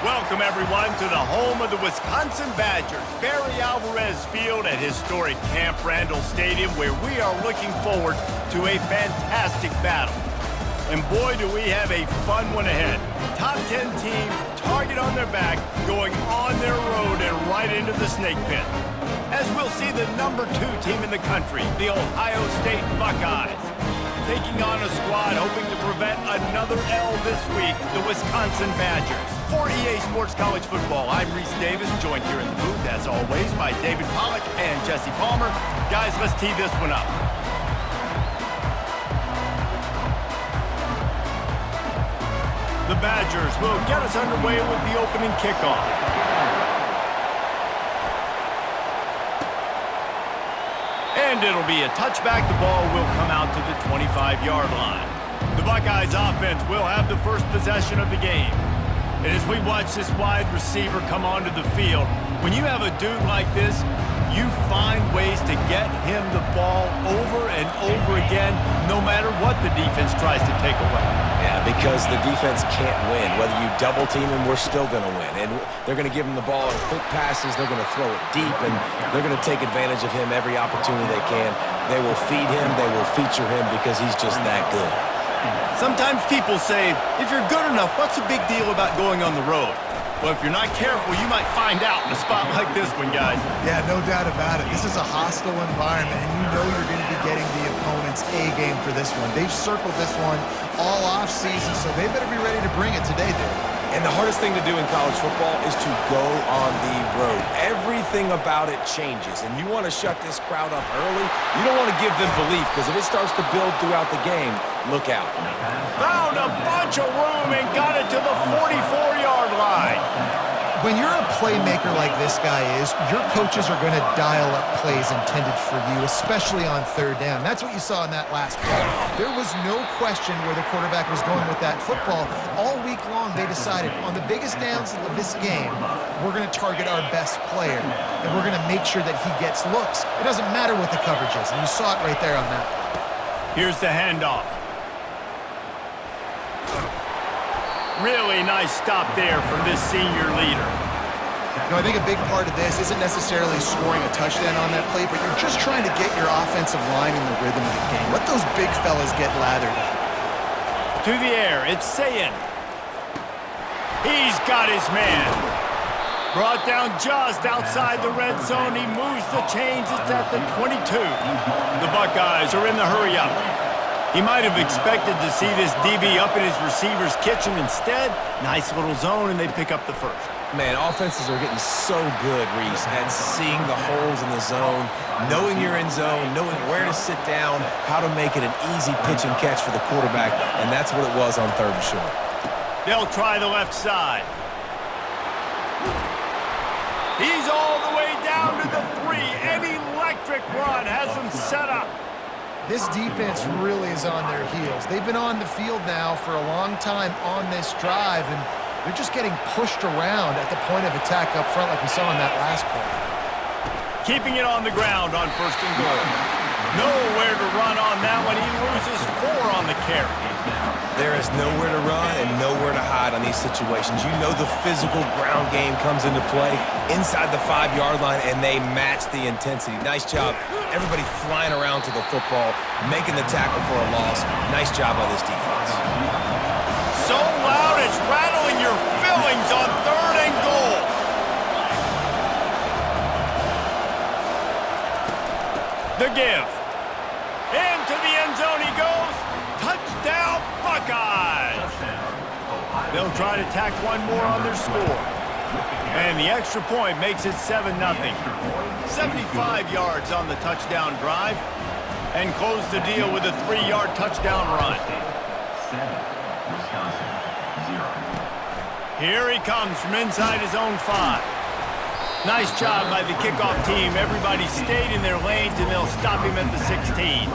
Welcome, everyone, to the home of the Wisconsin Badgers, Barry Alvarez Field at historic Camp Randall Stadium, where we are looking forward to a fantastic battle. And boy, do we have a fun one ahead. Top 10 team, target on their back, going on their road and right into the snake pit. As we'll see the number 2 team in the country, the Ohio State Buckeyes, taking on a squad hoping to prevent another L this week, the Wisconsin Badgers. For EA Sports College Football, I'm Reese Davis, joined here in the booth, as always, by David Pollack and Jesse Palmer. Guys, let's tee this one up. The Badgers will get us underway with the opening kickoff. And it'll be a touchback. The ball will come out to the 25-yard line. The Buckeyes offense will have the first possession of the game. And as we watch this wide receiver come onto the field, when you have a dude like this, you find ways to get him the ball over and over again, no matter what the defense tries to take away. Yeah, because the defense can't win. Whether you double team him, we're still going to win. And they're going to give him the ball in quick passes. They're going to throw it deep, and they're going to take advantage of him every opportunity they can. They will feed him. They will feature him because he's just that good. Sometimes people say, if you're good enough, what's the big deal about going on the road? Well, if you're not careful, you might find out in a spot like this one, guys. Yeah, no doubt about it. This is a hostile environment, and you know you're going to be getting the opponent's A game for this one. They've circled this one all off-season, so they better be ready to bring it today, dude. And the hardest thing to do in college football is to go on the road. Everything about it changes, and you want to shut this crowd up early. You don't want to give them belief, because if it starts to build throughout the game, look out. Found a bunch of room and got it to the 44-yard line. When you're a playmaker like this guy is, your coaches are going to dial up plays intended for you, especially on third down. That's what you saw in that last play. There was no question where the quarterback was going with that football. All week long, they decided on the biggest downs of this game, we're going to target our best player, and we're going to make sure that he gets looks. It doesn't matter what the coverage is, and you saw it right there on that. Here's the handoff. Really nice stop there from this senior leader. You know, I think a big part of this isn't necessarily scoring a touchdown on that play, but you're just trying to get your offensive line in the rhythm of the game. Let those big fellas get lathered up. To the air, it's Sayin. He's got his man. Brought down just outside the red zone. He moves the chains. It's at the 22. The Buckeyes are in the hurry-up. He might have expected to see this DB up in his receiver's kitchen. Instead, nice little zone, and they pick up the first. Man, offenses are getting so good, Reese, at seeing the holes in the zone, knowing you're in zone, knowing where to sit down, how to make it an easy pitch and catch for the quarterback, and that's what it was on third and short. They'll try the left side. He's all the way down to the 3. An electric run has him set up. This defense really is on their heels. They've been on the field now for a long time on this drive, and they're just getting pushed around at the point of attack up front like we saw in that last play. Keeping it on the ground on first and goal. Nowhere to run on that one. He loses 4 on the carry. There is nowhere to run and nowhere to hide on these situations. You know the physical ground game comes into play inside the 5-yard line, and they match the intensity. Nice job. Everybody flying around to the football, making the tackle for a loss. Nice job by this defense. So loud it's rattling your fillings on third and goal. The give. Into the end zone he goes. Touchdown, Buckeyes! They'll try to tack one more on their score. And the extra point makes it 7-0. 75 yards on the touchdown drive. And close the deal with a 3-yard touchdown run. Here he comes from inside his own 5. Nice job by the kickoff team. Everybody stayed in their lanes, and they'll stop him at the 16.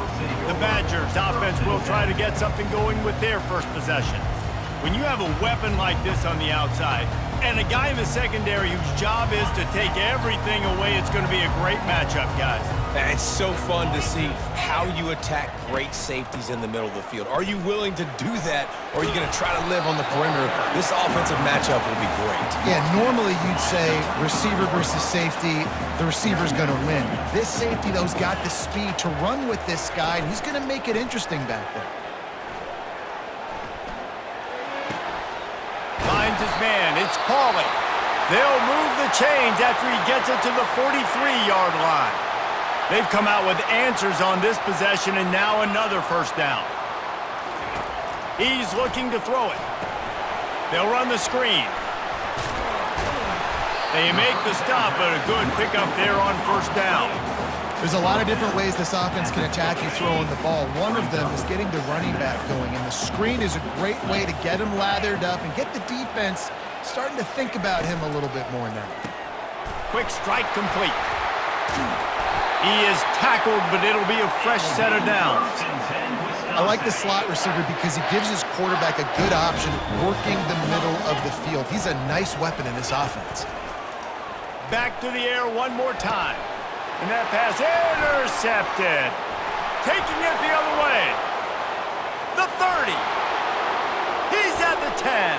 The Badgers offense will try to get something going with their first possession. When you have a weapon like this on the outside, And a guy in the secondary whose job is to take everything away. It's going to be a great matchup, guys. It's so fun to see how you attack great safeties in the middle of the field. Are you willing to do that, or are you going to try to live on the perimeter? This offensive matchup will be great. Yeah, normally you'd say receiver versus safety, the receiver's going to win. This safety, though, has got the speed to run with this guy, and he's going to make it interesting back there. Finds his man. It's Pauly. They'll move the chains after he gets it to the 43-yard line. They've come out with answers on this possession, and now another first down. He's looking to throw it. They'll run the screen. They make the stop, but a good pickup there on first down. There's a lot of different ways this offense can attack you throwing the ball. One of them is getting the running back going, and the screen is a great way to get him lathered up and get the defense starting to think about him a little bit more now. Quick strike complete. He is tackled, but it'll be a fresh set of downs. I like the slot receiver because he gives his quarterback a good option working the middle of the field. He's a nice weapon in this offense. Back to the air one more time. And that pass intercepted. Taking it the other way. The 30. He's at the 10.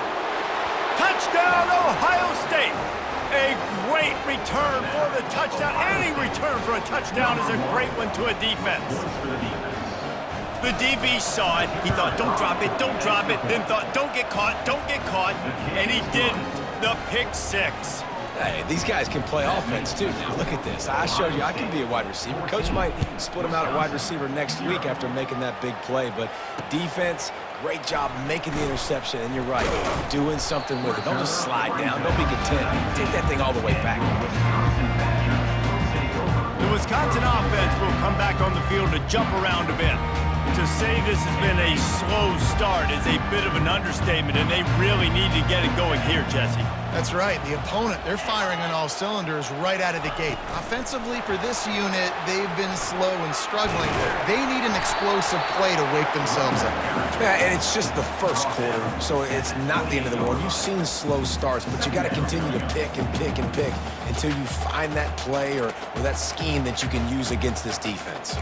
Touchdown, Ohio State. A great return for the touchdown. Any return for a touchdown is a great one to a defense. The DB saw it. He thought, don't drop it, don't drop it. Then thought, don't get caught, don't get caught. And he didn't. The pick six. Hey, these guys can play offense, too. Now, look at this. I showed you I can be a wide receiver. Coach might split him out at wide receiver next week after making that big play. But defense, great job making the interception. And you're right, doing something with it. Don't just slide down. Don't be content. Take that thing all the way back. The Wisconsin offense will come back on the field to jump around a bit. To say this has been a slow start is a bit of an understatement, and they really need to get it going here, Jesse. That's right. The opponent, they're firing on all cylinders right out of the gate. Offensively, for this unit, they've been slow and struggling. They need an explosive play to wake themselves up. Yeah, and it's just the first quarter, so it's not the end of the world. You've seen slow starts, but you got to continue to pick and pick and pick until you find that play or that scheme that you can use against this defense.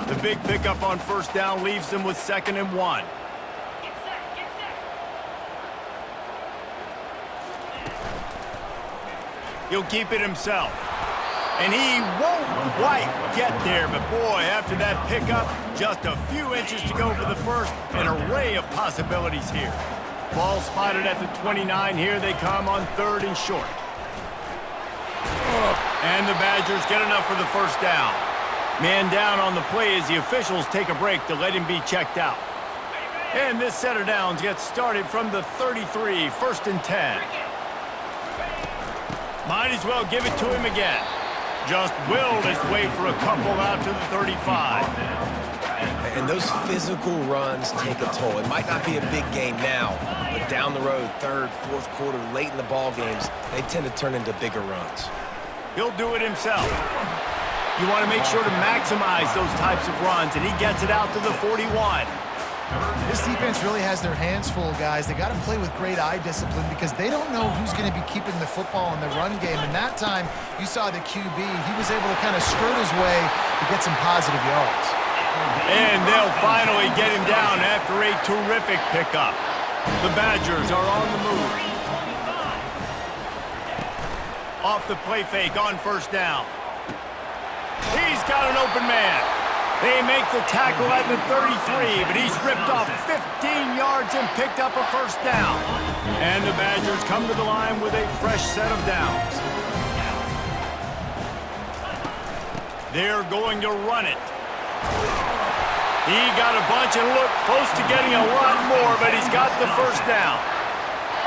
The big pickup on first down leaves them with 2nd and 1. He'll keep it himself. And he won't quite get there, but boy, after that pickup, just a few inches to go for the first. An array of possibilities here. Ball spotted at the 29. Here they come on 3rd and short. And the Badgers get enough for the first down. Man down on the play as the officials take a break to let him be checked out. And this set of downs gets started from the 33, 1st and 10. Might as well give it to him again. Just willed his way for a couple out to the 35. And those physical runs take a toll. It might not be a big game now, but down the road, 3rd, 4th quarter, late in the ball games, they tend to turn into bigger runs. He'll do it himself. You want to make sure to maximize those types of runs, and he gets it out to the 41. This defense really has their hands full, guys. They got to play with great eye discipline because they don't know who's going to be keeping the football in the run game. And that time, you saw the QB. He was able to kind of skirt his way to get some positive yards. And they'll finally get him down after a terrific pickup. The Badgers are on the move. Off the play fake on first down. He's got an open man. They make the tackle at the 33, but he's ripped off 15 yards and picked up a first down. And the Badgers come to the line with a fresh set of downs. They're going to run it. He got a bunch and looked close to getting a lot more, but he's got the first down.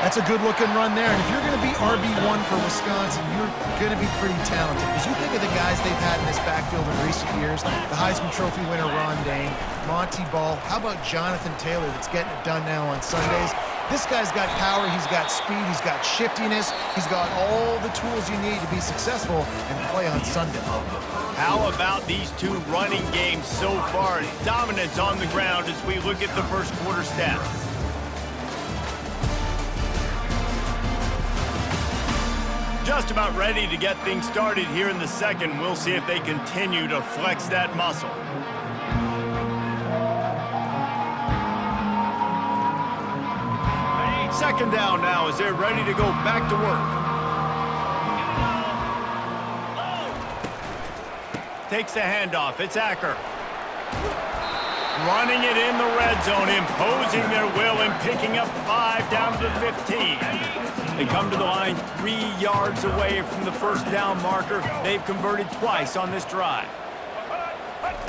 That's a good-looking run there. And if you're going to be RB1 for Wisconsin, you're going to be pretty talented. Because you think of the guys they've had in this backfield in recent years, the Heisman Trophy winner Ron Dane, Monty Ball. How about Jonathan Taylor that's getting it done now on Sundays? This guy's got power, he's got speed, he's got shiftiness, he's got all the tools you need to be successful and play on Sunday. How about these two running games so far? Dominance on the ground as we look at the first quarter stats. just about ready to get things started here in the second. We'll see if they continue to flex that muscle. Second down now as they're ready to go back to work. Takes the handoff. It's Acker. Running it in the red zone, imposing their will and picking up 5 down to the 15. They come to the line 3 yards away from the first down marker. They've converted twice on this drive.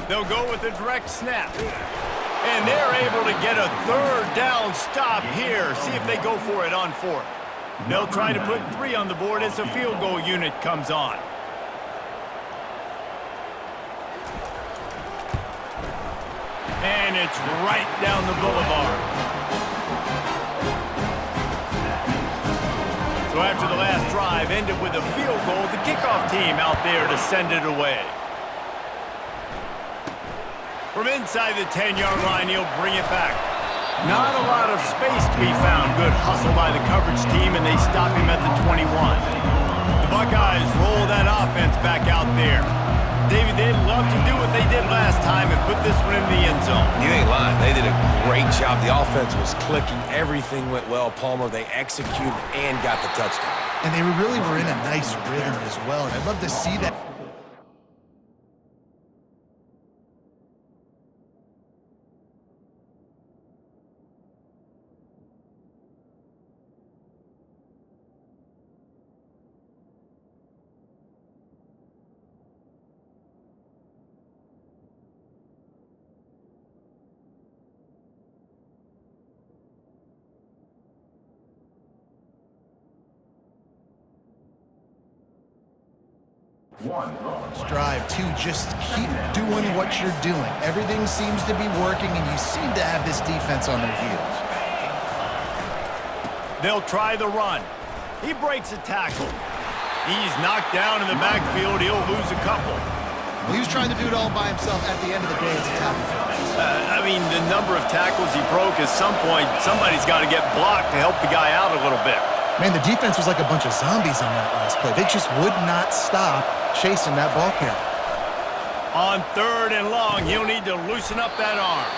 They'll go with a direct snap. And they're able to get a third down stop here. See if they go for it on fourth. They'll try to put 3 on the board as the field goal unit comes on. And it's right down the boulevard. So after the last drive ended with a field goal, the kickoff team out there to send it away. From inside the 10-yard line, he'll bring it back. Not a lot of space to be found. Good hustle by the coverage team, and they stop him at the 21. The Buckeyes roll that offense back out there. David, they'd love to do what they did last time and put this one in the end zone. You ain't lying. They did a great job. The offense was clicking. Everything went well, Palmer. They executed and got the touchdown. And they really were in a nice rhythm as well. And I'd love to see that. Drive 2, just keep doing what you're doing. Everything seems to be working, and you seem to have this defense on their heels. They'll try the run. He breaks a tackle. He's knocked down in the backfield. He'll lose a couple. Well, he was trying to do it all by himself. At the end of the day, it's a tackle for us. I mean, the number of tackles he broke, at some point, somebody's got to get blocked to help the guy out a little bit. Man, the defense was like a bunch of zombies on that last play. They just would not stop chasing that ball carrier. On 3rd and long, he'll need to loosen up that arm.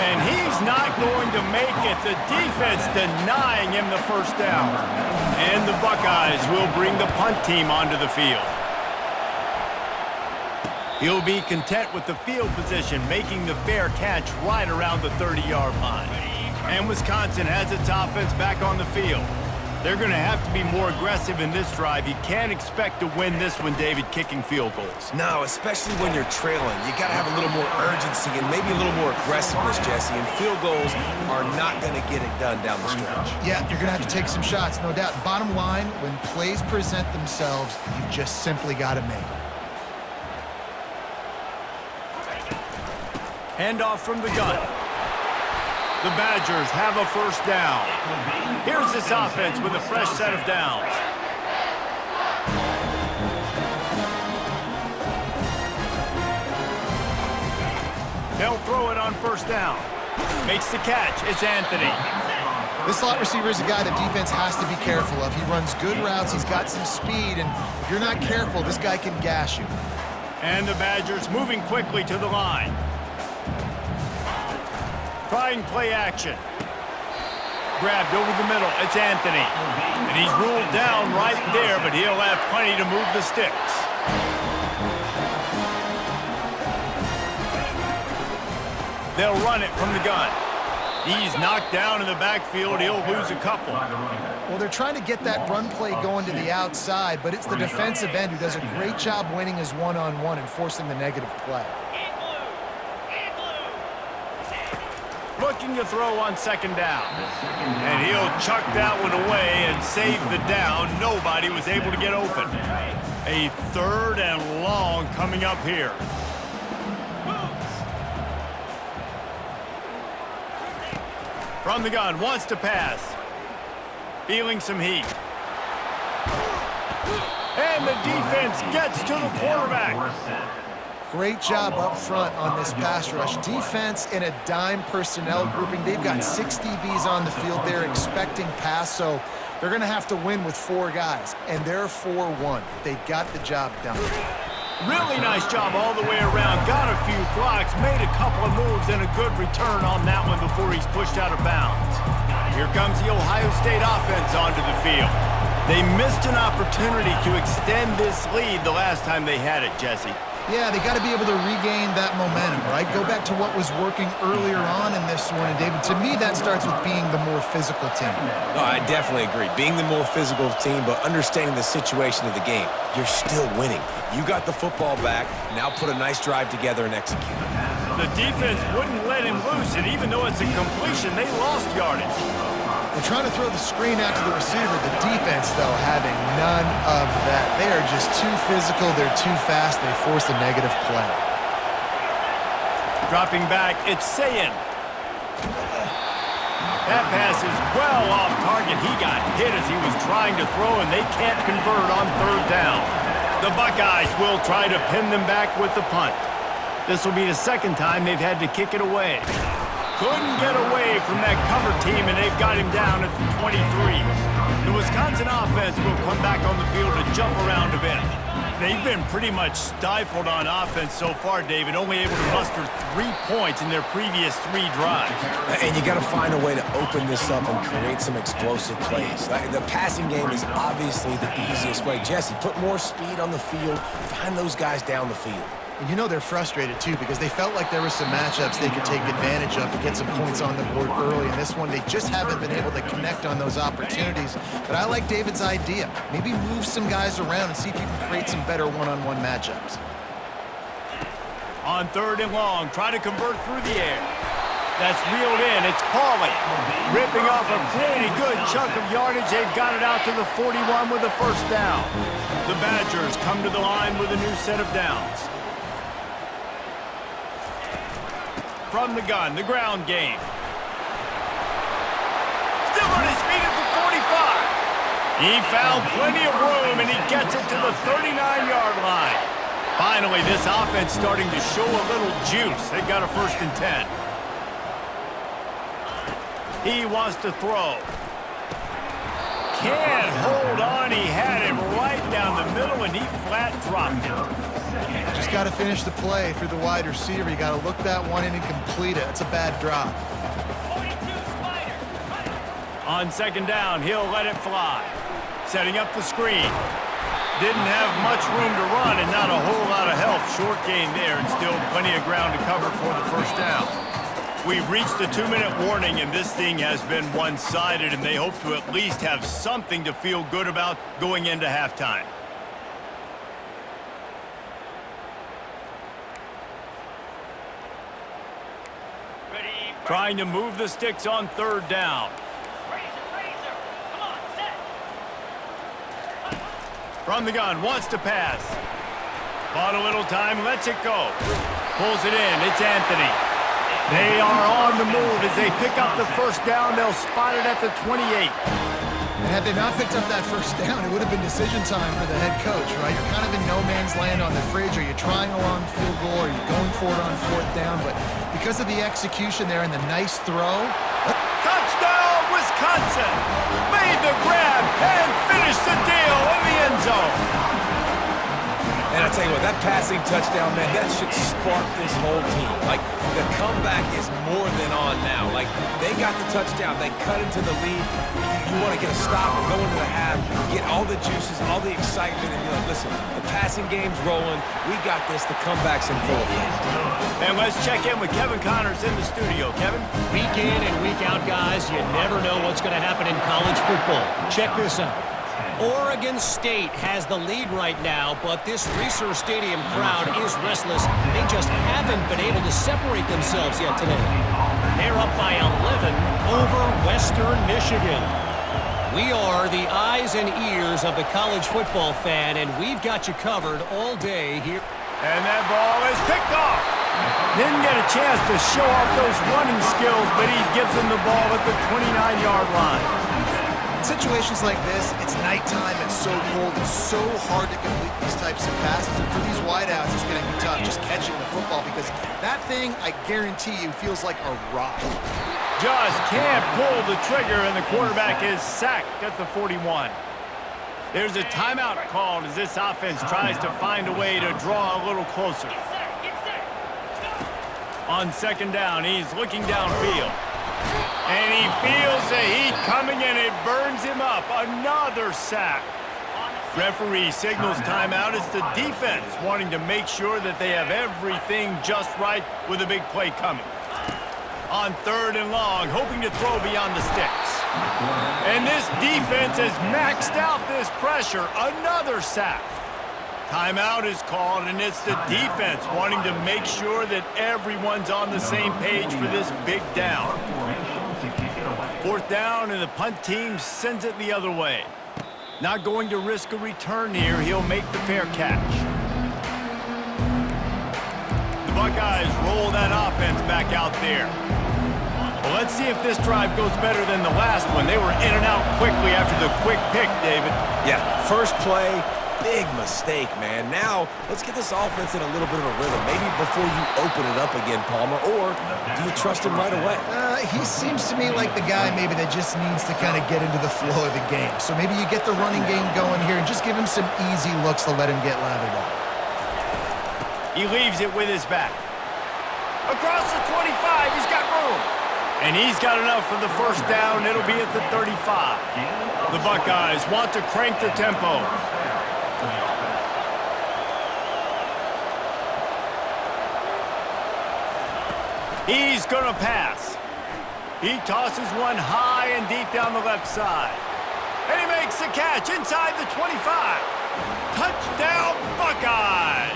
And he's not going to make it. The defense denying him the first down. And the Buckeyes will bring the punt team onto the field. He'll be content with the field position, making the fair catch right around the 30-yard line. And Wisconsin has its offense back on the field. They're going to have to be more aggressive in this drive. You can't expect to win this one, David, kicking field goals. No, especially when you're trailing. You got to have a little more urgency and maybe a little more aggressiveness, Jesse. And field goals are not going to get it done down the stretch. Yeah, you're going to have to take some shots, no doubt. Bottom line, when plays present themselves, you just simply got to make them. Handoff from the gun. The Badgers have a first down. Here's this offense with a fresh set of downs. They'll throw it on first down. Makes the catch. It's Anthony. This slot receiver is a guy the defense has to be careful of. He runs good routes. He's got some speed, and if you're not careful, this guy can gash you. And the Badgers moving quickly to the line. Trying play action. Grabbed over the middle. It's Anthony. And he's ruled down right there, but he'll have plenty to move the sticks. They'll run it from the gun. He's knocked down in the backfield. He'll lose a couple. Well, they're trying to get that run play going to the outside, but it's the defensive end who does a great job winning his one-on-one and forcing the negative play. Looking to throw on second down. And he'll chuck that one away and save the down. Nobody was able to get open. A 3rd and long coming up here. From the gun, wants to pass. Feeling some heat. And the defense gets to the quarterback. Great job up front on this pass rush. Defense in a dime personnel grouping. They've got 6 DBs on the field. They're expecting pass, so they're going to have to win with 4 guys, and they're 4-1. They got the job done. Really nice job all the way around. Got a few blocks, made a couple of moves, and a good return on that one before he's pushed out of bounds. Here comes the Ohio State offense onto the field. They missed an opportunity to extend this lead the last time they had it, Jesse. Yeah, they got to be able to regain that momentum, right? Go back to what was working earlier on in this one. And, David, to me, that starts with being the more physical team. No, I definitely agree. Being the more physical team, but understanding the situation of the game. You're still winning. You got the football back. Now put a nice drive together and execute. The defense wouldn't let him loose, and even though it's a completion, they lost yardage. They're trying to throw the screen out to the receiver. The defense, though, having none of that. They are just too physical. They're too fast. They force a negative play. Dropping back, it's Sayin. That pass is well off target. He got hit as he was trying to throw, and they can't convert on 3rd down. The Buckeyes will try to pin them back with the punt. This will be the 2nd time they've had to kick it away. Couldn't get away from that cover team, and they've got him down at the 23. The Wisconsin offense will come back on the field to jump around a bit. They've been pretty much stifled on offense so far, David, only able to muster 3 points in their previous 3 drives. And you got to find a way to open this up and create some explosive plays. The passing game is obviously the easiest way. Jesse, put more speed on the field, find those guys down the field. And you know they're frustrated, too, because they felt like there were some matchups they could take advantage of to get some points on the board early. In this one, they just haven't been able to connect on those opportunities. But I like David's idea. Maybe move some guys around and see if you can create some better one-on-one matchups. On 3rd and long, try to convert through the air. That's reeled in. It's Pauly. Ripping off a pretty good chunk of yardage. They've got it out to the 41 with a 1st down. The Badgers come to the line with a new set of downs. From the gun, the ground game. Still on his feet at the 45. He found plenty of room, and he gets it to the 39-yard line. Finally, this offense starting to show a little juice. They've got a 1st and 10. He wants to throw. Can't hold on. He had it right down the middle, and he flat dropped it. Just got to finish the play for the wide receiver. You got to look that one in and complete it. It's a bad drop. On 2nd down, he'll let it fly. Setting up the screen. Didn't have much room to run and not a whole lot of help. Short gain there and still plenty of ground to cover for the 1st down. We've reached the 2-minute warning, and this thing has been one-sided, and they hope to at least have something to feel good about going into halftime. Trying to move the sticks on 3rd down. Come on, set. From the gun, wants to pass. Bought a little time, lets it go. Pulls it in, it's Anthony. They are on the move as they pick up the 1st down. They'll spot it at the 28. And had they not picked up that 1st down, it would have been decision time for the head coach, right? You're kind of in no man's land on the fridge. Are you trying a long field goal? Are you going for it on 4th down? But because of the execution there and the nice throw. Touchdown, Wisconsin! Made the grab and finished the deal in the end zone. And I tell you what, that passing touchdown, man, that should spark this whole team. Like, the comeback is more than on now. Like, they got the touchdown. They cut into the lead. You want to get a stop and go into the half, get all the juices, all the excitement, and be like, listen, the passing game's rolling. We got this. The comeback's in full effect. And let's check in with Kevin Connors in the studio. Kevin? Week in and week out, guys, you never know what's going to happen in college football. Check this out. Oregon State has the lead right now, but this Reser Stadium crowd is restless. They just haven't been able to separate themselves yet today. They're up by 11 over Western Michigan. We are the eyes and ears of the college football fan, and we've got you covered all day here. And that ball is picked off. Didn't get a chance to show off those running skills, but he gives them the ball at the 29-yard line. Situations like this, it's nighttime, it's so cold, it's so hard to complete these types of passes. And for these wideouts, it's going to be tough just catching the football because that thing, I guarantee you, feels like a rock. Just can't pull the trigger, and the quarterback is sacked at the 41. There's a timeout called as this offense tries to find a way to draw a little closer. On second down, he's looking downfield. And he feels the heat coming, and it burns him up. Another sack. Referee signals timeout. It's the defense wanting to make sure that they have everything just right with a big play coming. On third and long, hoping to throw beyond the sticks. And this defense has maxed out this pressure. Another sack. Timeout is called, and it's the defense wanting to make sure that everyone's on the same page for this big down. Fourth down, and the punt team sends it the other way. Not going to risk a return here. He'll make the fair catch. The Buckeyes roll that offense back out there. Well, let's see if this drive goes better than the last one. They were in and out quickly after the quick pick, David. Yeah, first play, big mistake, man. Now, let's get this offense in a little bit of a rhythm. Maybe before you open it up again, Palmer, or do you trust him right away? He seems to me like the guy maybe that just needs to kind of get into the flow of the game. So maybe you get the running game going here and just give him some easy looks to let him get lathered up. He leaves it with his back. Across the 25, he's got room. And he's got enough for the first down. It'll be at the 35. The Buckeyes want to crank the tempo. He's going to pass. He tosses one high and deep down the left side. And he makes the catch inside the 25. Touchdown, Buckeyes!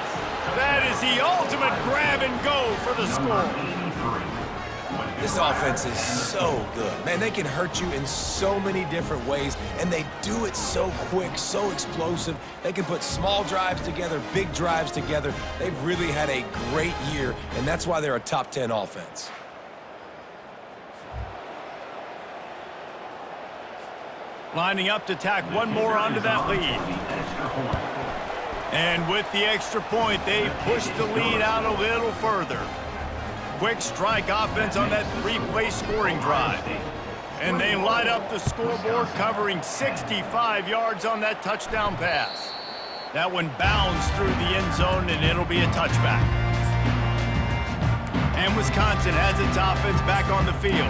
That is the ultimate grab and go for the score. This offense is so good. Man, they can hurt you in so many different ways, and they do it so quick, so explosive. They can put small drives together, big drives together. They've really had a great year, and that's why they're a top 10 offense. Lining up to tack one more onto that lead. And with the extra point, they push the lead out a little further. Quick strike offense on that three-play scoring drive. And they light up the scoreboard, covering 65 yards on that touchdown pass. That one bounds through the end zone, and it'll be a touchback. And Wisconsin has its offense back on the field.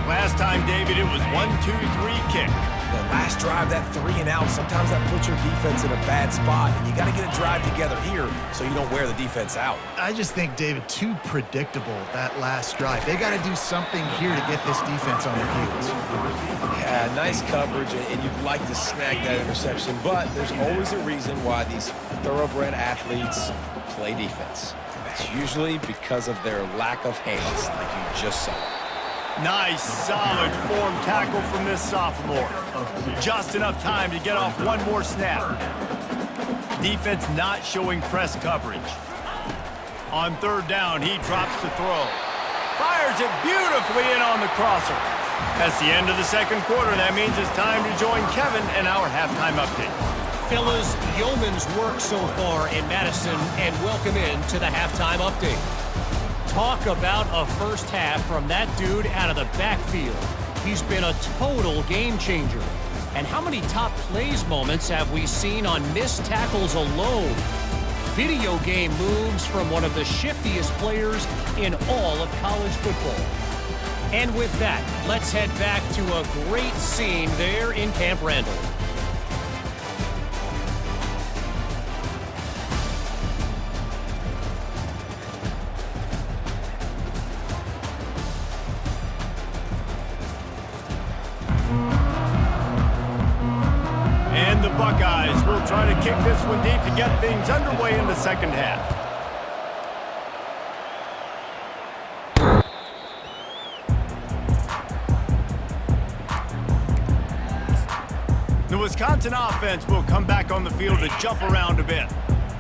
Last time, David, it was 1-2-3 kick. The last drive, that 3 and out, sometimes that puts your defense in a bad spot, and you got to get a drive together here so you don't wear the defense out. I just think, David, too predictable, that last drive. They got to do something here to get this defense on their heels. Yeah, nice coverage, and you'd like to snag that interception, but there's always a reason why these thoroughbred athletes play defense. It's usually because of their lack of hands, like you just saw. Nice, solid form tackle from this sophomore. Just enough time to get off one more snap. Defense not showing press coverage. On third down, he drops to throw. Fires it beautifully in on the crosser. That's the end of the second quarter. That means it's time to join Kevin in our halftime update. Fellas, yeoman's work so far in Madison, and welcome in to the halftime update. Talk about a first half from that dude out of the backfield. He's been a total game changer. And how many top plays moments have we seen on missed tackles alone? Video game moves from one of the shiftiest players in all of college football. And with that, let's head back to a great scene there in Camp Randall. And the Buckeyes will try to kick this one deep to get things underway in the second half. The Wisconsin offense will come back on the field to jump around a bit.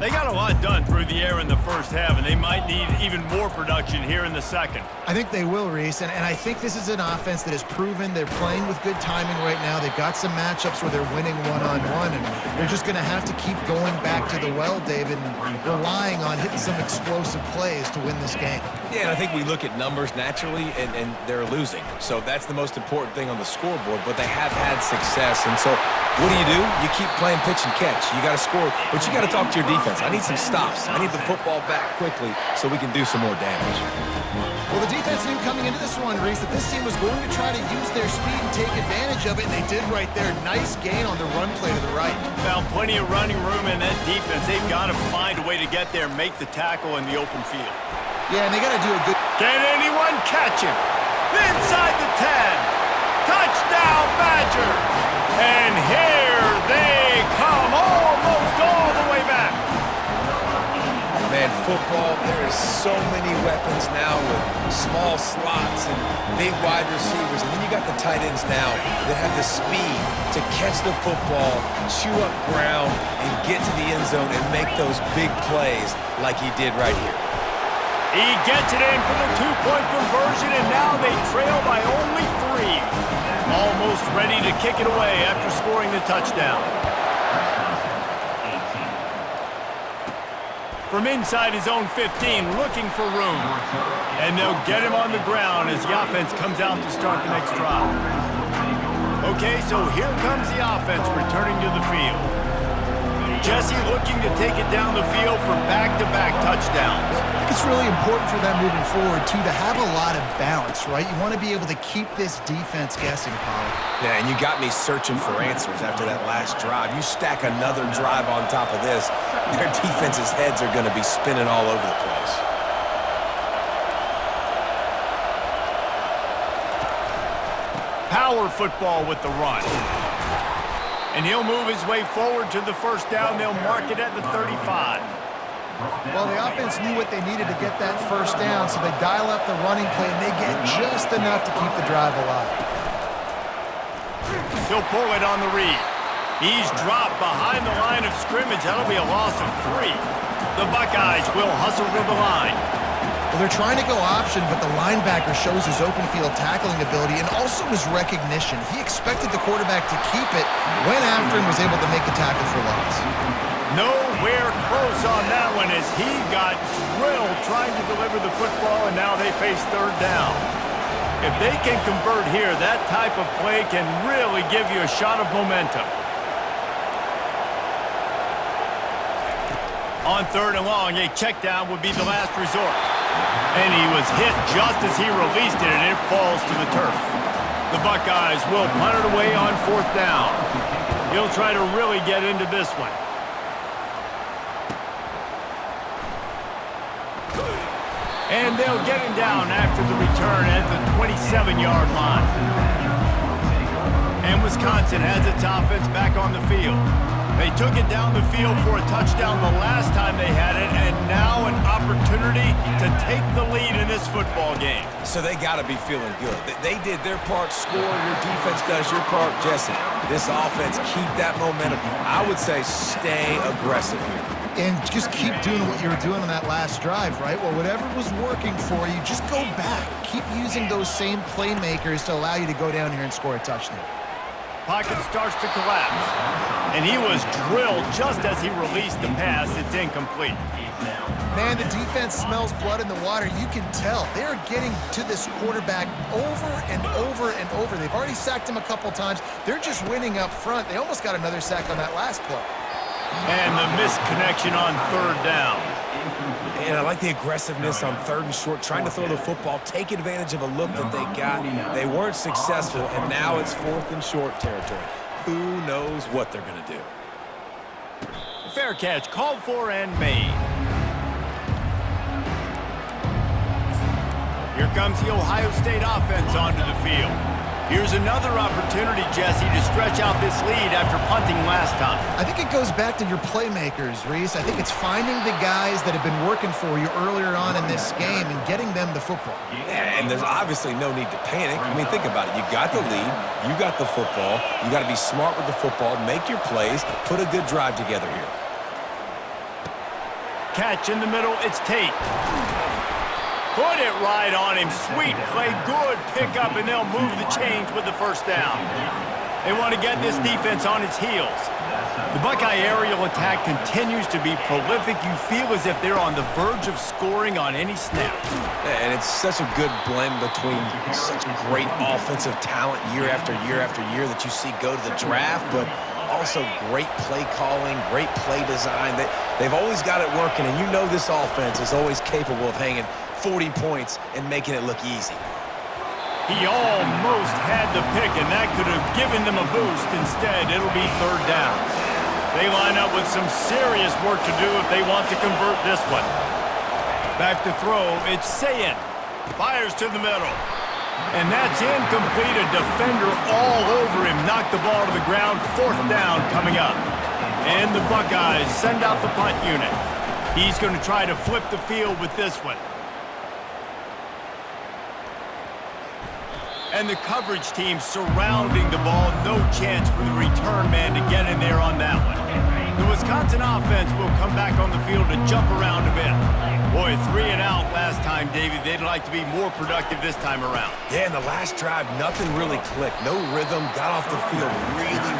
They got a lot done through the air in the first half, and they might need even more production here in the second. I think they will, Reese, and I think this is an offense that has proven they're playing with good timing right now. They've got some matchups where they're winning one-on-one, and they're just going to have to keep going back to the well, David, and relying on hitting some explosive plays to win this game. Yeah, and I think we look at numbers naturally, and they're losing. So that's the most important thing on the scoreboard, but they have had success. And so what do? You keep playing pitch and catch. You got to score, but you got to talk to your defense. I need some stops. I need the football back quickly so we can do some more damage. Well, the defense knew coming into this one, Reese, that this team was going to try to use their speed and take advantage of it, and they did right there. Nice gain on the run play to the right. Found plenty of running room in that defense. They've got to find a way to get there, make the tackle in the open field. Yeah, and they got to do a good... Can anyone catch him? Inside the 10. Touchdown, Badgers! And here they come, almost all the way back. Man, football, there is so many weapons now with small slots and big wide receivers. And then you got the tight ends now that have the speed to catch the football, chew up ground, and get to the end zone and make those big plays like he did right here. He gets it in for the two-point conversion, and now they trail by only 3. Almost ready to kick it away after scoring the touchdown. From inside his own 15, looking for room. And they'll get him on the ground as the offense comes out to start the next drive. Okay, so here comes the offense returning to the field. Jesse looking to take it down the field for back-to-back touchdowns. I think it's really important for them moving forward, too, to have a lot of balance, right? You want to be able to keep this defense guessing, Paul. Yeah, and you got me searching for answers after that last drive. You stack another drive on top of this, their defense's heads are going to be spinning all over the place. Power football with the run. And he'll move his way forward to the first down. They'll mark it at the 35. Well, the offense knew what they needed to get that first down, so they dial up the running play, and they get just enough to keep the drive alive. He'll pull it on the read. He's dropped behind the line of scrimmage. That'll be a loss of 3. The Buckeyes will hustle to the line. Well, they're trying to go option, but the linebacker shows his open field tackling ability and also his recognition. He expected the quarterback to keep it, went after and was able to make the tackle for loss. Nowhere close on that one as he got drilled trying to deliver the football, and now they face third down. If they can convert here, that type of play can really give you a shot of momentum. On third and long, a check down would be the last resort. And he was hit just as he released it, and it falls to the turf. The Buckeyes will punt it away on fourth down. He'll try to really get into this one. And they'll get him down after the return at the 27-yard line. And Wisconsin has its offense back on the field. They took it down the field for a touchdown the last time they had it, and now an opportunity to take the lead in this football game. So they got to be feeling good. They did their part, score. Your defense does your part, Jesse. This offense, keep that momentum. I would say stay aggressive here. And just keep doing what you were doing on that last drive, right? Well, whatever was working for you, just go back. Keep using those same playmakers to allow you to go down here and score a touchdown. Pocket starts to collapse. And he was drilled just as he released the pass. It's incomplete. Man, the defense smells blood in the water. You can tell. They're getting to this quarterback over and over and over. They've already sacked him a couple times. They're just winning up front. They almost got another sack on that last play. And the missed connection on third down. And I like the aggressiveness on third and short, trying to throw the football, take advantage of a look that they got. They weren't successful, and now it's fourth and short territory. Who knows what they're going to do? Fair catch called for and made. Here comes the Ohio State offense onto the field. Here's another opportunity, Jesse, to stretch out this lead after punting last time. I think it goes back to your playmakers, Reese. I think it's finding the guys that have been working for you earlier on in this game and getting them the football. Yeah, and there's obviously no need to panic. I mean, think about it. You got the lead. You got the football. You got to be smart with the football, make your plays, put a good drive together here. catch in the middle. It's Tate. Put it right on him. Sweet play. Good pickup, and they'll move the chains with the first down. They want to get this defense on its heels. The Buckeye aerial attack continues to be prolific. You feel as if they're on the verge of scoring on any snap. And it's such a good blend between such great offensive talent year after year after year that you see go to the draft, but also great play calling, great play design. They've always got it working, and you know this offense is always capable of hanging 40 points and making it look easy. He almost had the pick, and that could have given them a boost. Instead, it'll be third down. They line up with some serious work to do if they want to convert this one. Back to throw, it's Sayin. Fires to the middle. And that's incomplete. A defender all over him. Knocked the ball to the ground. Fourth down coming up. And the Buckeyes send out the punt unit. He's going to try to flip the field with this one. And the coverage team surrounding the ball. No chance for the return man to get in there on that one. The Wisconsin offense will come back on the field to jump around a bit. Boy, 3 and out last time, David. They'd like to be more productive this time around. Yeah, in the last drive, nothing really clicked. No rhythm, got off the field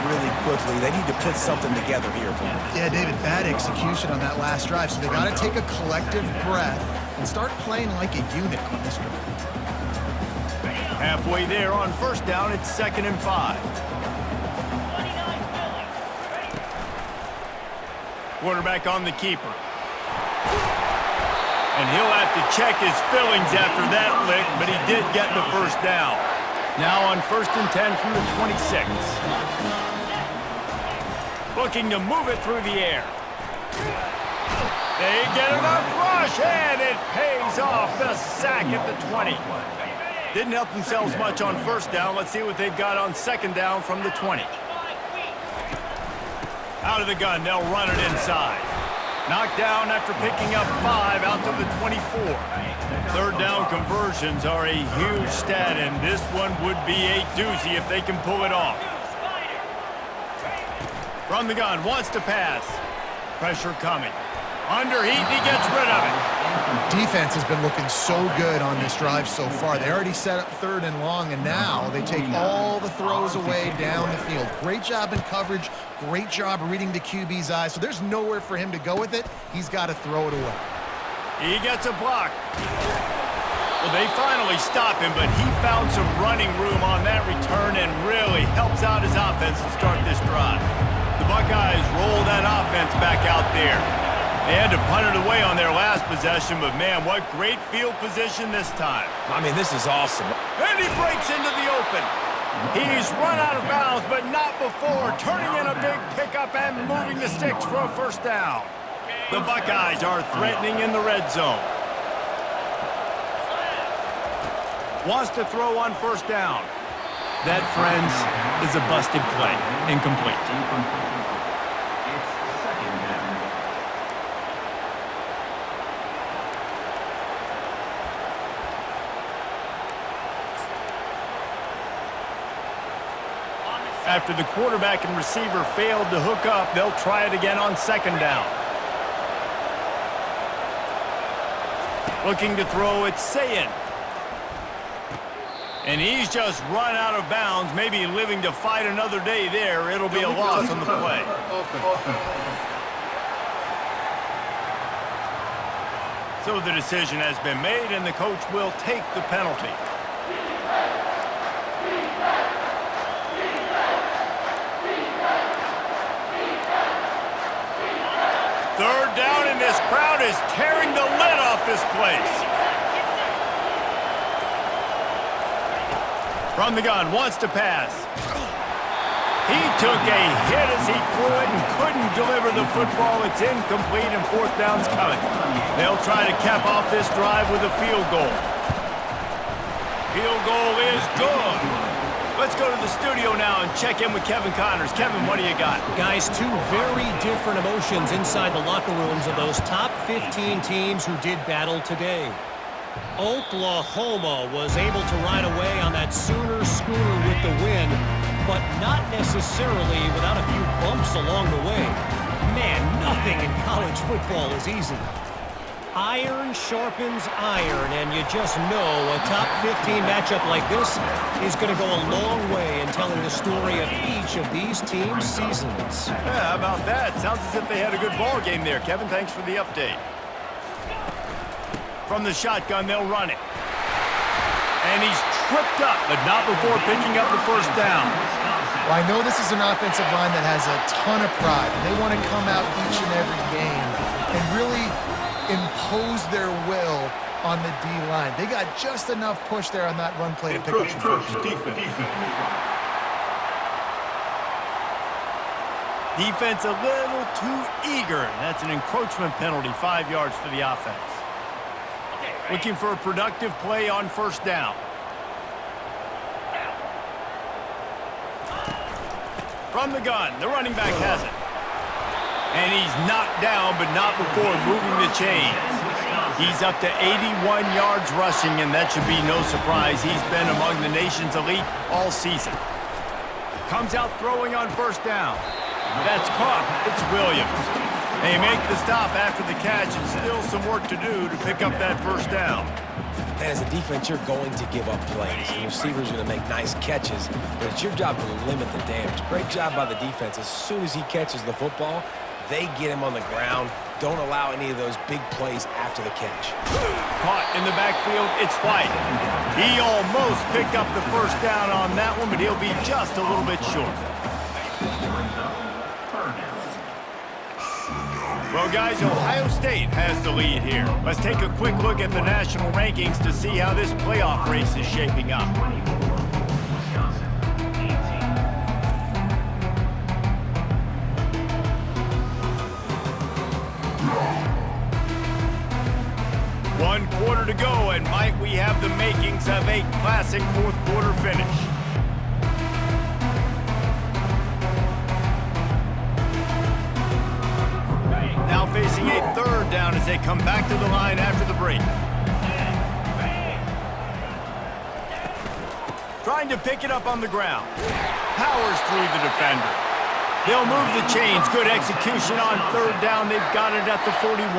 really quickly. They need to put something together here. Yeah, David, bad execution on that last drive, so they got to take a collective breath and start playing like a unit on this drive. Halfway there on first down, it's 2nd and 5. Quarterback on the keeper. And he'll have to check his fillings after that lick, but he did get the first down. Now on 1st and 10 from the 26. Looking to move it through the air. They get enough rush, and it pays off. The sack at the 20. Didn't help themselves much on first down. Let's see what they've got on 2nd down from the 20. Out of the gun, they'll run it inside. Knocked down after picking up 5 out to the 24. Third down conversions are a huge stat, and this one would be a doozy if they can pull it off. From the gun, wants to pass. Pressure coming. Under heat, he gets rid of it. Defense has been looking so good on this drive so far. They already set up 3rd and long, and now they take all the throws away down the field. Great job in coverage. Great job reading the QB's eyes. So there's nowhere for him to go with it. He's got to throw it away. He gets a block. Well, they finally stop him, but he found some running room on that return and really helps out his offense to start this drive. The Buckeyes roll that offense back out there. They had to punt it away on their last possession, but man, what great field position this time. I mean, this is awesome. And he breaks into the open. He's run out of bounds, but not before turning in a big pickup and moving the sticks for a first down. The Buckeyes are threatening in the red zone. Wants to throw on first down. That, friends, is a busted play. Incomplete. After the quarterback and receiver failed to hook up, they'll try it again on 2nd down. Looking to throw, it's Sayin. And he's just run out of bounds, maybe living to fight another day there. It'll be a loss on the play. So the decision has been made, and the coach will take the penalty. Third down, and this crowd is tearing the lid off this place. From the gun, wants to pass. He took a hit as he threw it and couldn't deliver the football. It's incomplete, and 4th down's coming. They'll try to cap off this drive with a field goal. Field goal is good. Let's go to the studio now and check in with Kevin Connors. Kevin, what do you got? Guys, 2 very different emotions inside the locker rooms of those top 15 teams who did battle today. Oklahoma was able to ride away on that Sooner schooner with the win, but not necessarily without a few bumps along the way. Man, nothing in college football is easy. Iron sharpens iron, and you just know a top 15 matchup like this is going to go a long way in telling the story of each of these teams' seasons. Yeah, how about that? Sounds as if they had a good ball game there. Kevin, thanks for the update. From the shotgun, they'll run it. And he's tripped up, but not before picking up the first down. Well, I know this is an offensive line that has a ton of pride, and they want to come out each and every game and really impose their will on the D-line. They got just enough push there on that run play to pick up the first. Defense a little too eager. That's an encroachment penalty, 5 yards for the offense. Looking for a productive play on first down. From the gun, the running back has it. And he's knocked down, but not before moving the chains. He's up to 81 yards rushing, and that should be no surprise. He's been among the nation's elite all season. Comes out throwing on first down. That's caught. It's Williams. They make the stop after the catch, and still some work to do to pick up that first down. And as a defense, you're going to give up plays. And receivers are going to make nice catches, but it's your job to limit the damage. Great job by the defense. As soon as he catches the football, they get him on the ground. Don't allow any of those big plays after the catch. Caught in the backfield, it's White. He almost picked up the first down on that one, but he'll be just a little bit short. Well, guys, Ohio State has the lead here. Let's take a quick look at the national rankings to see how this playoff race is shaping up. One quarter to go, and might we have the makings of a classic fourth quarter finish. Now facing a third down as they come back to the line after the break. Trying to pick it up on the ground. Powers through the defender. They'll move the chains. Good execution on third down. They've got it at the 41.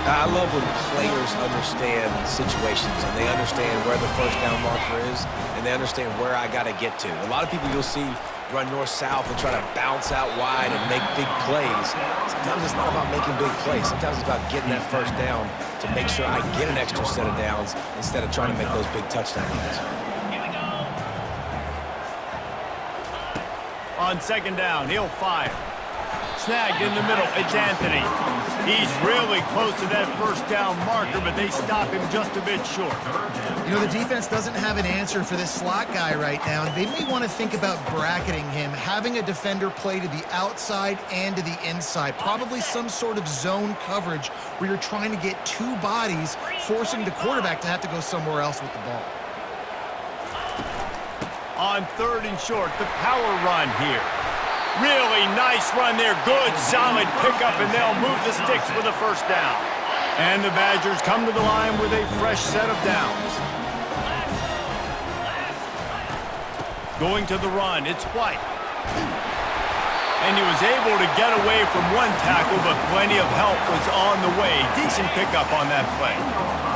I love when players understand situations and they understand where the first down marker is and they understand where I got to get to. A lot of people you'll see run north-south and try to bounce out wide and make big plays. Sometimes it's not about making big plays. Sometimes it's about getting that first down to make sure I get an extra set of downs instead of trying to make those big touchdown runs. On second down, he'll fire. Snagged in the middle, it's Anthony. He's really close to that first down marker, but they stop him just a bit short. You know, the defense doesn't have an answer for this slot guy right now, and they may want to think about bracketing him, having a defender play to the outside and to the inside. Probably some sort of zone coverage where you're trying to get two bodies, forcing the quarterback to have to go somewhere else with the ball. On third and short, the power run here. Really nice run there. Good, solid pickup, and they'll move the sticks for the first down. And the Badgers come to the line with a fresh set of downs. Going to the run, it's White. And he was able to get away from one tackle, but plenty of help was on the way. Decent pickup on that play.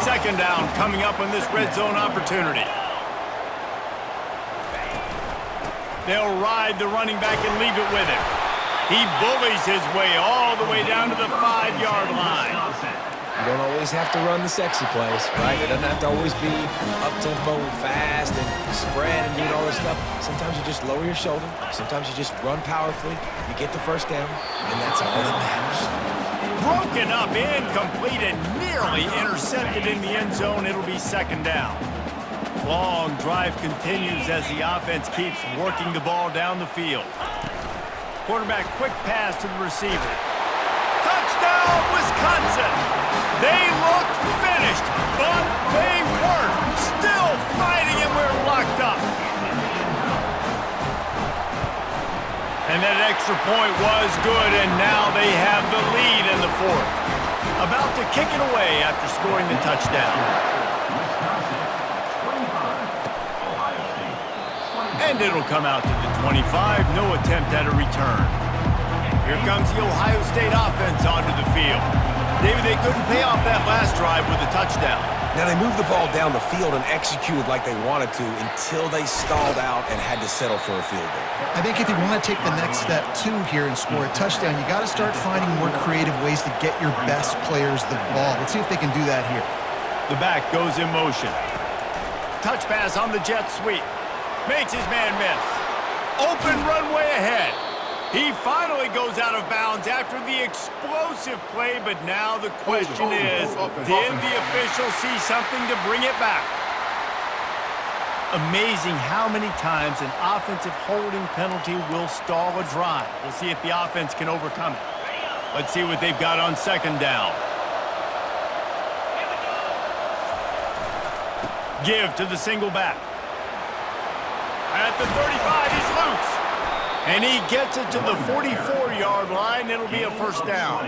Second down coming up on this red zone opportunity. They'll ride the running back and leave it with him. He bullies his way all the way down to the 5-yard line. You don't always have to run the sexy plays, right? It doesn't have to always be up-tempo and fast and spread and doing all this stuff. Sometimes you just lower your shoulder. Sometimes you just run powerfully. You get the first down, and that's all that matters. Broken up, incomplete, and nearly intercepted in the end zone. It'll be second down. Long drive continues as the offense keeps working the ball down the field. Quarterback quick pass to the receiver. Touchdown, Wisconsin! They looked finished, but they weren't. Still fighting, and we're locked up. And that extra point was good, and now they have the lead in the fourth. About to kick it away after scoring the touchdown. And it'll come out to the 25. No attempt at a return. Here comes the Ohio State offense onto the field. David, they couldn't pay off that last drive with a touchdown. Now, they moved the ball down the field and executed like they wanted to until they stalled out and had to settle for a field goal. I think if you want to take the next step, too, here and score a touchdown, you got to start finding more creative ways to get your best players the ball. Let's see if they can do that here. The back goes in motion. Touch pass on the jet sweep. Makes his man miss. Open runway ahead. He finally goes out of bounds after the explosive play, but now the question is, did the official see something to bring it back? Amazing how many times an offensive holding penalty will stall a drive. We'll see if the offense can overcome it. Let's see what they've got on second down. Give to the single back. At the 35, he's loose. And he gets it to the 44-yard line. It'll be a first down.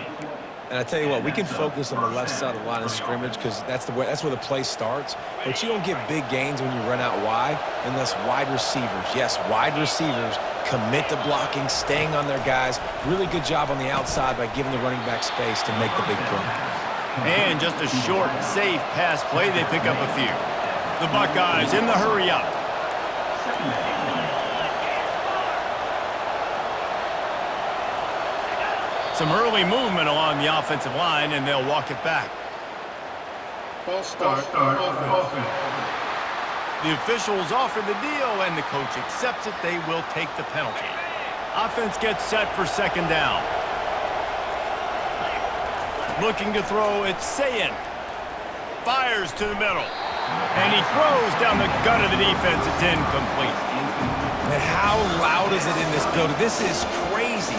And I tell you what, we can focus on the left side of the line of scrimmage because that's where the play starts. But you don't get big gains when you run out wide unless wide receivers, yes, wide receivers, commit to blocking, staying on their guys. Really good job on the outside by giving the running back space to make the big play. And just a short, safe pass play. They pick up a few. The Buckeyes in the hurry up. Some early movement along the offensive line, and they'll walk it back. False start. The officials offer the deal, and the coach accepts it. They will take the penalty. Offense gets set for second down. Looking to throw, it's Sayin. Fires to the middle. And he throws down the gut of the defense. It's incomplete. Man, how loud is it in this building? This is crazy.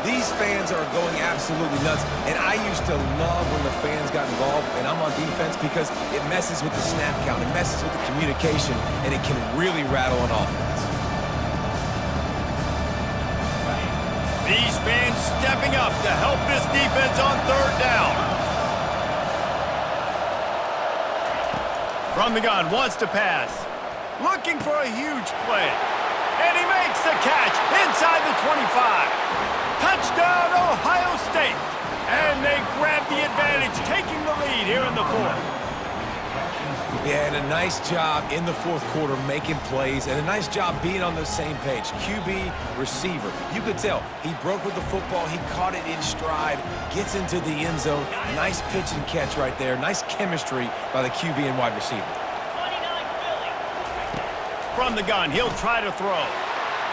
These fans are going absolutely nuts. And I used to love when the fans got involved, and I'm on defense because it messes with the snap count. It messes with the communication, and it can really rattle an offense. These fans stepping up to help this defense on third down. From the gun, wants to pass. Looking for a huge play. And he makes the catch inside the 25. Touchdown, Ohio State. And they grab the advantage, taking the lead here in the fourth. Yeah, and a nice job in the fourth quarter making plays, and a nice job being on the same page. QB, receiver. You could tell he broke with the football. He caught it in stride, gets into the end zone. Nice pitch and catch right there. Nice chemistry by the QB and wide receiver. From the gun, he'll try to throw.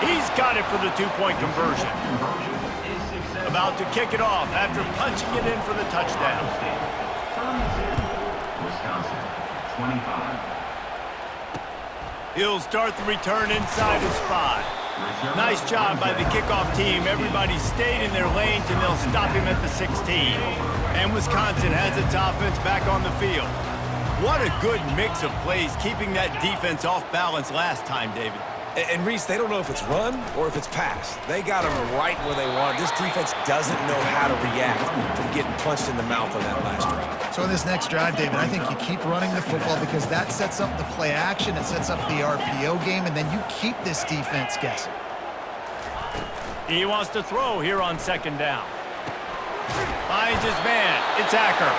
He's got it for the two-point conversion. About to kick it off after punching it in for the touchdown. Wisconsin, 25. He'll start the return inside his 5. Nice job by the kickoff team. Everybody stayed in their lanes, and they'll stop him at the 16. And Wisconsin has its offense back on the field. What a good mix of plays, keeping that defense off balance last time, David. And Reese, they don't know if it's run or if it's pass. They got them right where they want. This defense doesn't know how to react from getting punched in the mouth on that last drive. So in this next drive, David, I think you keep running the football because that sets up the play action, it sets up the RPO game, and then you keep this defense guessing. He wants to throw here on second down. Finds his man. It's Acker.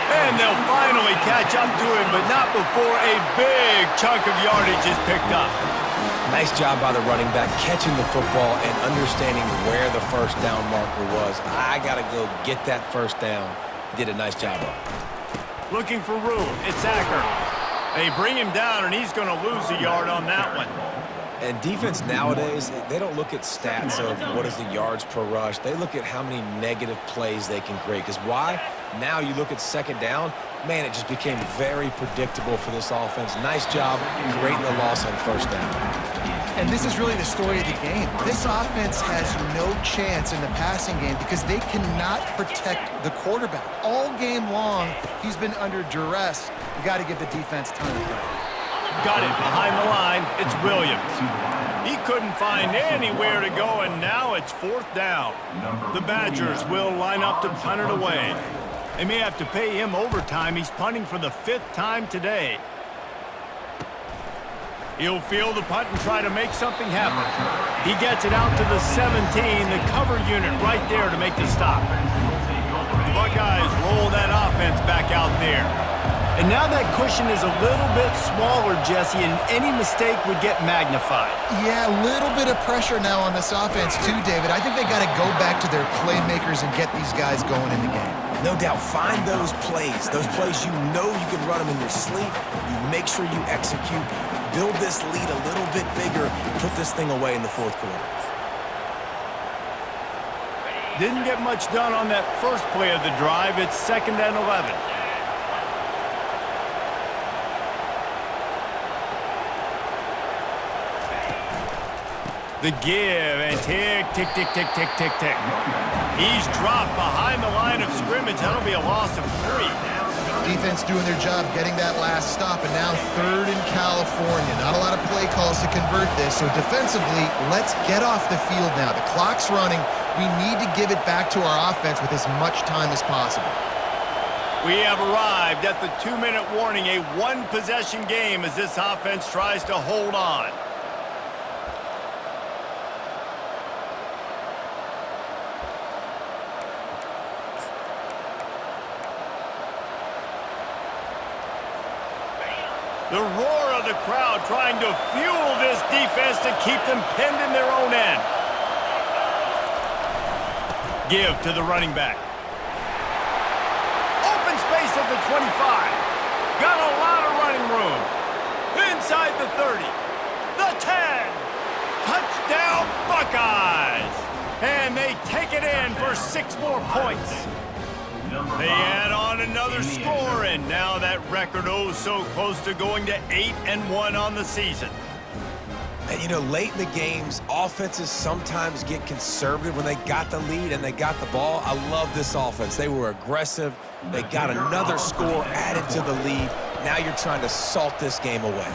And they'll finally catch up to him, but not before a big chunk of yardage is picked up. Nice job by the running back catching the football and understanding where the first down marker was. I got to go get that first down. He did a nice job of it. Looking for room. It's Acker. They bring him down, and he's going to lose a yard on that one. And defense nowadays, they don't look at stats of what is the yards per rush. They look at how many negative plays they can create. Because why? Now you look at second down, man, it just became very predictable for this offense. Nice job creating the loss on first down. And this is really the story of the game. This offense has no chance in the passing game because they cannot protect the quarterback. All game long, he's been under duress. You got to give the defense time to play. Got it behind the line. It's Williams. He couldn't find anywhere to go, and now it's fourth down. The Badgers will line up to punt it away. They may have to pay him overtime. He's punting for the 5th time today. He'll field the punt and try to make something happen. He gets it out to the 17, the cover unit right there to make the stop. The Buckeyes roll that offense back out there. And now that cushion is a little bit smaller, Jesse, and any mistake would get magnified. Yeah, a little bit of pressure now on this offense too, David. I think they got to go back to their playmakers and get these guys going in the game. No doubt, find those plays you know you can run them in your sleep. You make sure you execute, build this lead a little bit bigger, put this thing away in the fourth quarter. Didn't get much done on that first play of the drive. It's 2nd and 11. The give, and tick, tick, tick, tick, tick, tick, tick. He's dropped behind the line of scrimmage. That'll be a loss of 3. Defense doing their job getting that last stop, and now 3rd in California. Not a lot of play calls to convert this, so defensively, let's get off the field now. The clock's running. We need to give it back to our offense with as much time as possible. We have arrived at the 2-minute warning, a one-possession game as this offense tries to hold on. The roar of the crowd trying to fuel this defense to keep them pinned in their own end. Give to the running back. Open space at the 25. Got a lot of running room. Inside the 30. The 10. Touchdown Buckeyes. And they take it in for 6 more points. They add on another score, and now that record so close to going to 8-1 on the season. And, you know, late in the games, offenses sometimes get conservative when they got the lead and they got the ball. I love this offense. They were aggressive. They got another score added to the lead. Now you're trying to salt this game away.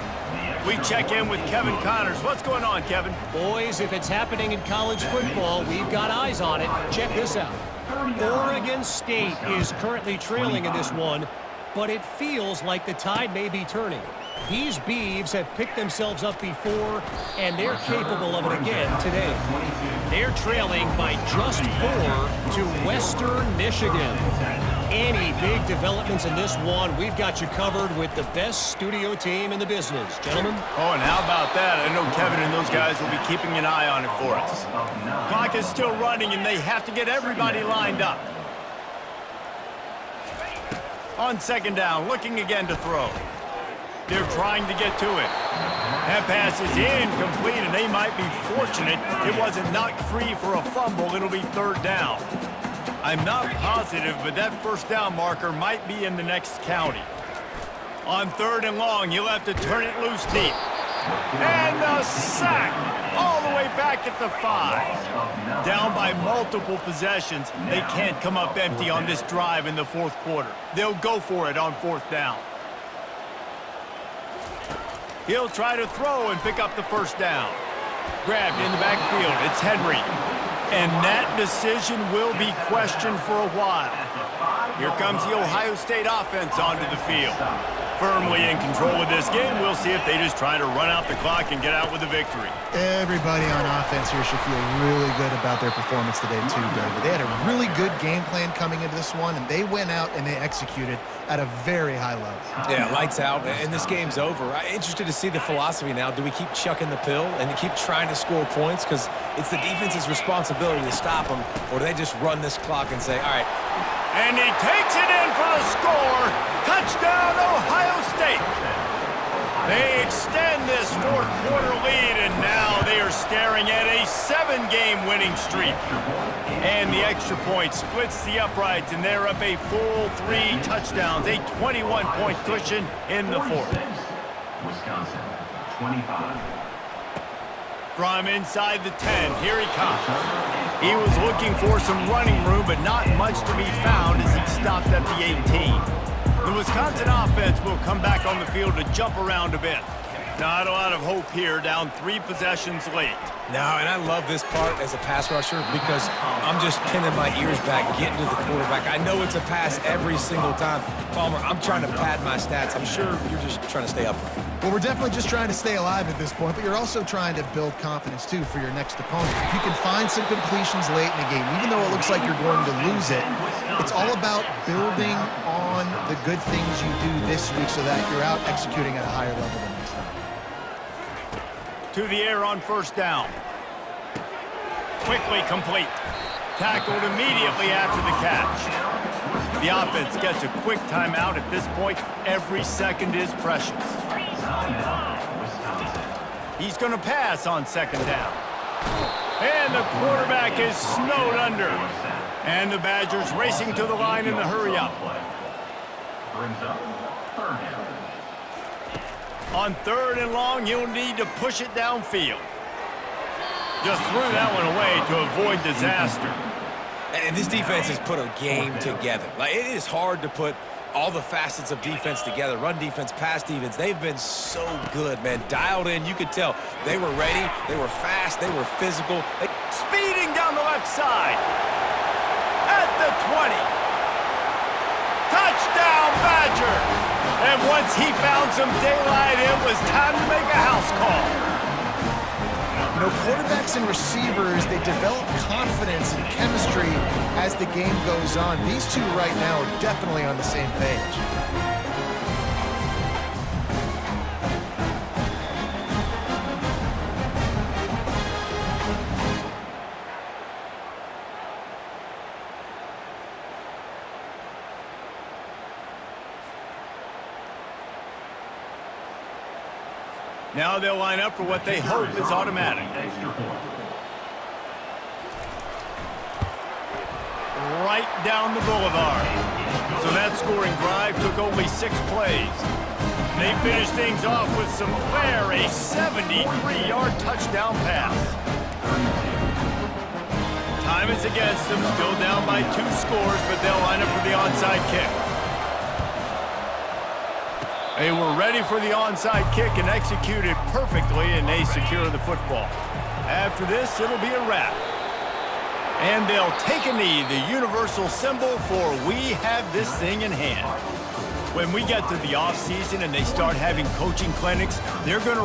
We check in with Kevin Connors. What's going on, Kevin? Boys, if it's happening in college football, we've got eyes on it. Check this out. Oregon State is currently trailing in this one, but it feels like the tide may be turning. These Beavs have picked themselves up before, and they're capable of it again today. They're trailing by just 4 to Western Michigan. Any big developments in this one, we've got you covered with the best studio team in the business. Gentlemen? Oh, and how about that? I know Kevin and those guys will be keeping an eye on it for us. Clock is still running, and they have to get everybody lined up. On 2nd down, looking again to throw. They're trying to get to it. That pass is incomplete, and they might be fortunate it wasn't knocked free for a fumble. It'll be 3rd down. I'm not positive, but that 1st down marker might be in the next county. On 3rd and long, you'll have to turn it loose deep. And the sack all the way back at the 5. Down by multiple possessions, they can't come up empty on this drive in the 4th quarter. They'll go for it on 4th down. He'll try to throw and pick up the 1st down. Grabbed in the backfield. It's Henry. And that decision will be questioned for a while. Here comes the Ohio State offense onto the field. Firmly in control of this game. We'll see if they just try to run out the clock and get out with a victory. Everybody on offense here should feel really good about their performance today too, David. They had a really good game plan coming into this one, and they went out and they executed at a very high level. Yeah, lights out, and this game's over. I'm interested to see the philosophy now. Do we keep chucking the pill and keep trying to score points? Because it's the defense's responsibility to stop them, or do they just run this clock and say, all right. And he takes it in for the score. Touchdown, Ohio State. They extend this 4th quarter lead, and now they are staring at a 7-game winning streak. And the extra point splits the uprights, and they're up a full 3 touchdowns, a 21-point cushion in the 4th. Wisconsin, 25. From inside the 10, here he comes. He was looking for some running room, but not much to be found as he stopped at the 18. The Wisconsin offense will come back on the field to jump around a bit. Not a lot of hope here, down 3 possessions late. No, and I love this part as a pass rusher because I'm just pinning my ears back, getting to the quarterback. I know it's a pass every single time. Palmer, I'm trying to pad my stats. I'm sure you're just trying to stay upright. Well, we're definitely just trying to stay alive at this point, but you're also trying to build confidence, too, for your next opponent. If you can find some completions late in the game, even though it looks like you're going to lose it, it's all about building on the good things you do this week so that you're out executing at a higher level the next time. To the air on first down. Quickly complete. Tackled immediately after the catch. The offense gets a quick timeout at this point. Every second is precious. He's going to pass on second down. And the quarterback is snowed under. And the Badgers racing to the line in the hurry-up. Brings up third down. On 3rd and long, he'll need to push it downfield. Just threw that one away to avoid disaster. And this defense has put a game together. Like, it is hard to put all the facets of defense together. Run defense, pass defense. They've been so good, man. Dialed in. You could tell they were ready. They were fast. They were physical. Speeding down the left side. At the 20. Touchdown, Badgers! And once he found some daylight, it was time to make a house call. You know, quarterbacks and receivers, they develop confidence and chemistry as the game goes on. These two right now are definitely on the same page. Now they'll line up for what they hope is automatic. Right down the boulevard. So that scoring drive took only 6 plays. They finished things off with some flair, a 73-yard touchdown pass. Time is against them, still down by 2 scores, but they'll line up for the onside kick. They were ready for the onside kick and executed perfectly, and they secure the football. After this, it'll be a wrap. And they'll take a knee, the universal symbol for we have this thing in hand. When we get to the offseason and they start having coaching clinics, they're going to